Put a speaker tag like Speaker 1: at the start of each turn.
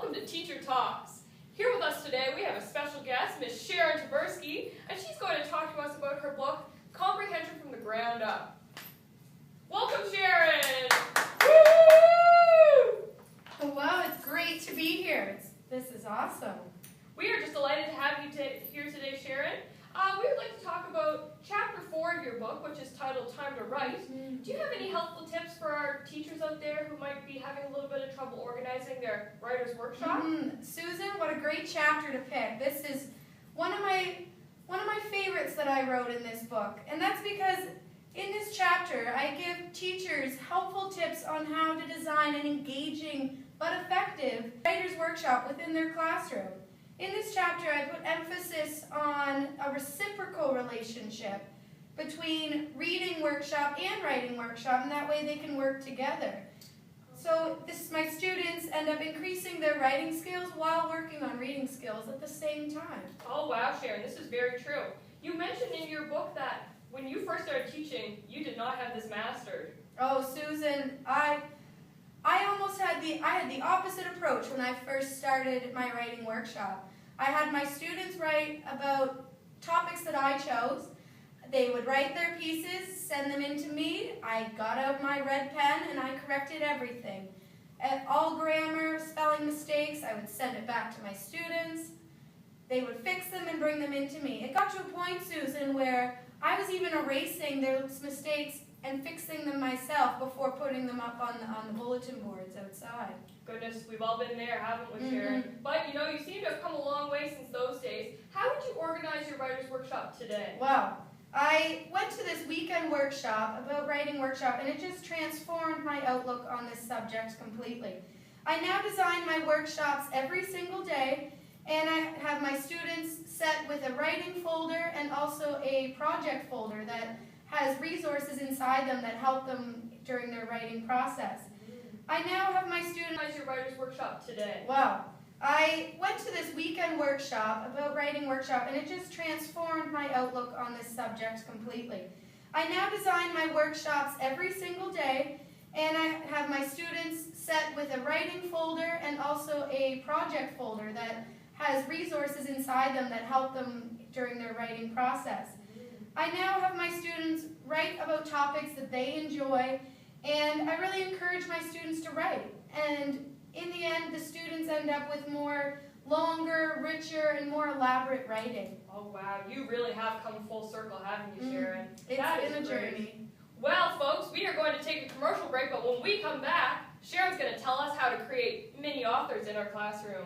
Speaker 1: welcome to Teacher Talks. Here with us today we have a special guest, Miss Sharon and she's going to talk to us about her book, Comprehension from the Ground Up. Welcome, Sharon! Woo!
Speaker 2: Wow, it's great to be here. This is awesome.
Speaker 1: We are just delighted to have you here today, Sharon. We would like to talk about Chapter 4 of your book, which is titled Time to Write. Do you have any helpful tips for our teachers out there who might be having a little bit of trouble organizing their writer's workshop?
Speaker 2: Susan, what a great chapter to pick. This is one of my favorites that I wrote in this book. And that's because in this chapter, I give teachers helpful tips on how to design an engaging but effective writer's workshop within their classroom. In this chapter, I put emphasis on a reciprocal relationship between reading workshop and writing workshop, and that way they can work together. So my students end up increasing their writing skills while working on reading skills at the same time.
Speaker 1: Oh wow, Sharon, this is very true. You mentioned in your book that when you first started teaching, you did not have this mastered.
Speaker 2: Oh, Susan, I had the opposite approach when I first started my writing workshop. I had my students write about topics that I chose. They would write their pieces, send them in to me. I got out my red pen and I corrected everything. All grammar, spelling mistakes, I would send it back to my students. They would fix them and bring them in to me. It got to a point, Susan, where I was even erasing those mistakes and fixing them myself before putting them up on the bulletin boards outside.
Speaker 1: Goodness, we've all been there, haven't we, Sharon? But you seem to have come a long way since those days. How would you organize your writer's workshop today?
Speaker 2: Well, I went to this weekend workshop about writing workshop, and it just transformed my outlook on this subject completely. I now design my workshops every single day, and I have my students set with a writing folder and also a project folder that has resources inside them that help them during their writing process. I now have my students...
Speaker 1: How's your writer's workshop today?
Speaker 2: Well, I went to this weekend workshop about writing workshop, and it just transformed my outlook on this subject completely. I now design my workshops every single day, and I have my students set with a writing folder and also a project folder that has resources inside them that help them during their writing process. I now have my students write about topics that they enjoy, and I really encourage my students to write. And in the end, the students end up with more longer, richer, and more elaborate writing.
Speaker 1: Oh wow, you really have come full circle, haven't you, Sharon?
Speaker 2: It's been a journey.
Speaker 1: Well, folks, we are going to take a commercial break, but when we come back, Sharon's going to tell us how to create mini authors in our classroom.